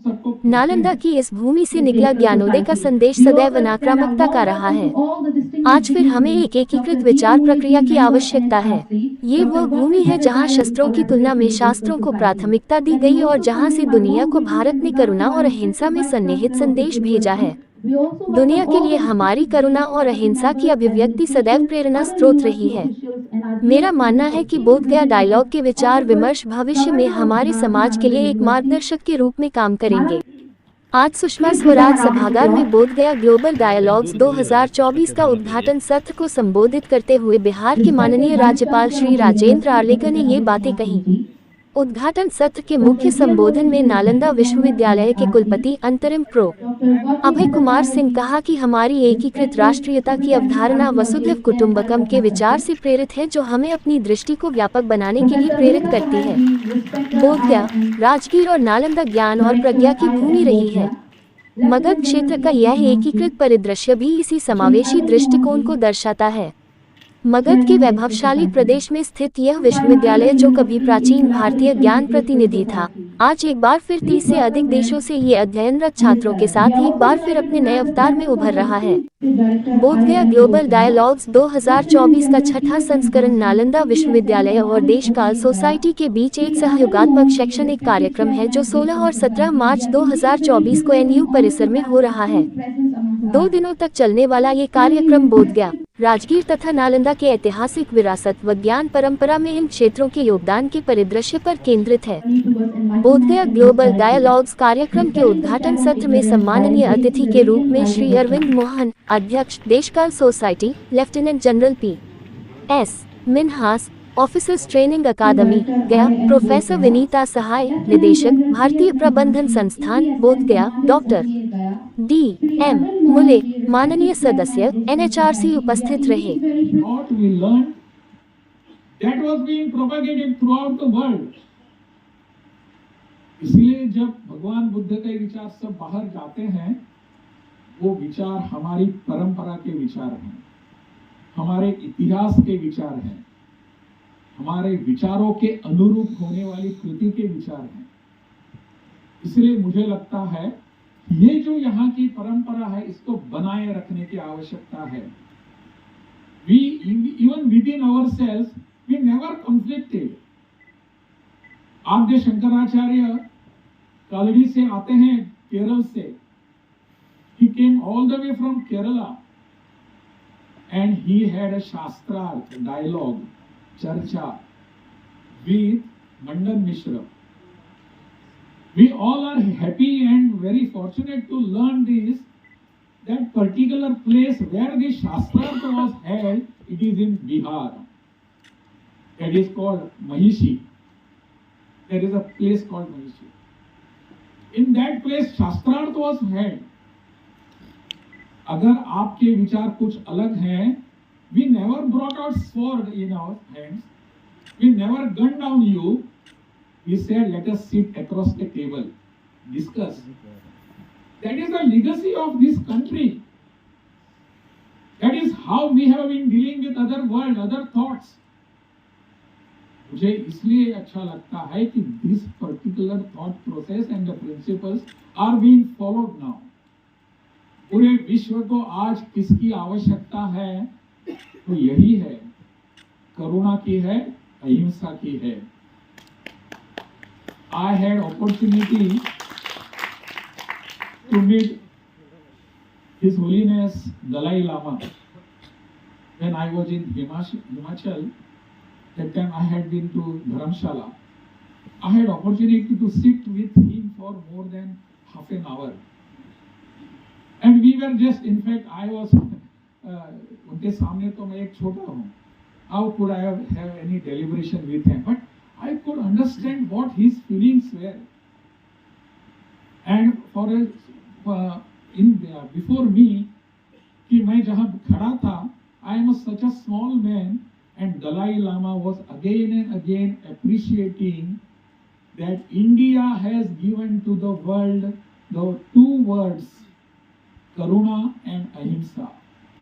नालंदा की इस भूमि से निकला ज्ञानोदय का संदेश सदैव नकारात्मकता का रहा है। आज फिर हमें एक एकीकृत विचार प्रक्रिया की आवश्यकता है। ये वह भूमि है जहां शस्त्रों की तुलना में शास्त्रों को प्राथमिकता दी गई और जहां से दुनिया को भारत ने करुणा और अहिंसा में सन्निहित संदेश भेजा है। दुनिया के लिए हमारी करुणा और अहिंसा की अभिव्यक्ति सदैव प्रेरणा स्रोत रही है। मेरा मानना है कि बोधगया डायलॉग के विचार विमर्श भविष्य में हमारे समाज के लिए एक मार्गदर्शक के रूप में काम करेंगे। आज सुषमा स्वराज सभागार में बोधगया ग्लोबल डायलॉग्स 2024 का उद्घाटन सत्र को संबोधित करते हुए बिहार के माननीय राज्यपाल श्री राजेंद्र आर्लेकर ने ये बातें कही। उद्घाटन सत्र के मुख्य संबोधन में नालंदा विश्वविद्यालय के कुलपति अंतरिम प्रो अभय कुमार सिंह कहा कि हमारी एकीकृत राष्ट्रीयता की अवधारणा वसुधैव कुटुंबकम के विचार से प्रेरित है, जो हमें अपनी दृष्टि को व्यापक बनाने के लिए प्रेरित करती है। बोधगया, राजगीर और नालंदा ज्ञान और प्रज्ञा की भूमि रही है। मगध क्षेत्र का यह एकीकृत परिदृश्य भी इसी समावेशी दृष्टिकोण को दर्शाता है। मगध के वैभवशाली प्रदेश में स्थित यह विश्वविद्यालय, जो कभी प्राचीन भारतीय ज्ञान प्रतिनिधि था, आज एक बार फिर 30 से अधिक देशों से ये अध्ययनरत छात्रों के साथ एक बार फिर अपने नए अवतार में उभर रहा है। बोधगया ग्लोबल डायलॉग्स 2024 का छठा संस्करण नालंदा विश्वविद्यालय और देशकाल सोसाइटी के बीच एक सहयोगात्मक शैक्षणिक कार्यक्रम है, जो 16 और 17 मार्च 2024 को एनयू परिसर में हो रहा है। 2 दिनों तक चलने वाला ये कार्यक्रम बोधगया, राजगीर तथा नालंदा के ऐतिहासिक विरासत व ज्ञान परंपरा में इन क्षेत्रों के योगदान के परिदृश्य पर केंद्रित है। बोधगया ग्लोबल डायलॉग्स कार्यक्रम के उद्घाटन सत्र में सम्माननीय अतिथि के रूप में श्री अरविंद मोहन, अध्यक्ष Deshkaal society, lieutenant general P.S. Minhas, officers training academy Gaya, professor Vinita सहाय, निदेशक भारतीय प्रबंधन संस्थान बोधगया, डॉक्टर D.M. मुले, माननीय सदस्य NHRC उपस्थित रहे। इसलिए जब भगवान बुद्ध के विचार सब बाहर जाते हैं, वो विचार हमारी परंपरा के विचार हैं, हमारे इतिहास के विचार हैं, हमारे विचारों के अनुरूप होने वाली कृति के विचार हैं। इसलिए मुझे लगता है ये जो यहाँ की परंपरा है, इसको बनाए रखने की आवश्यकता है। We even within ourselves we never conflicted। आद्य शंकराचार्य कालड़ी से आते हैं, केरल से। He came all the way from Kerala and he had a शास्त्रार्थ dialogue, चर्चा with Mandan Mishra। We all are happy and very fortunate to learn this, that particular place where the Shastrarth was held, it is in Bihar. It is called Mahishi. There is a place called Mahishi. In that place Shastrarth was held. अगर आपके विचार कुछ अलग हैं, we never brought out sword in our hands. We never gunned down you. We said, let us sit across the table, discuss. That is the legacy of this country. That is how we have been dealing with other world, other thoughts. मुझे इसलिए अच्छा लगता है कि this particular thought process and the principles are being followed now. पूरे विश्व को आज किसकी आवश्यकता है? तो यही है, करुणा की है, अहिंसा की है। I had opportunity to meet His Holiness Dalai Lama when I was in Himachal. That time I had been to Dharamshala. I had opportunity to sit with him for more than half an hour. And we were just, in fact, I was, उनके सामने तो मैं एक छोटा हूँ. How could I have any deliberation with him? But I could understand what his feelings were. And before me, कि मैं जहाँ खड़ा था, I am such a small man, and Dalai Lama was again and again appreciating that India has given to the world the 2 words, Karuna and Ahimsa.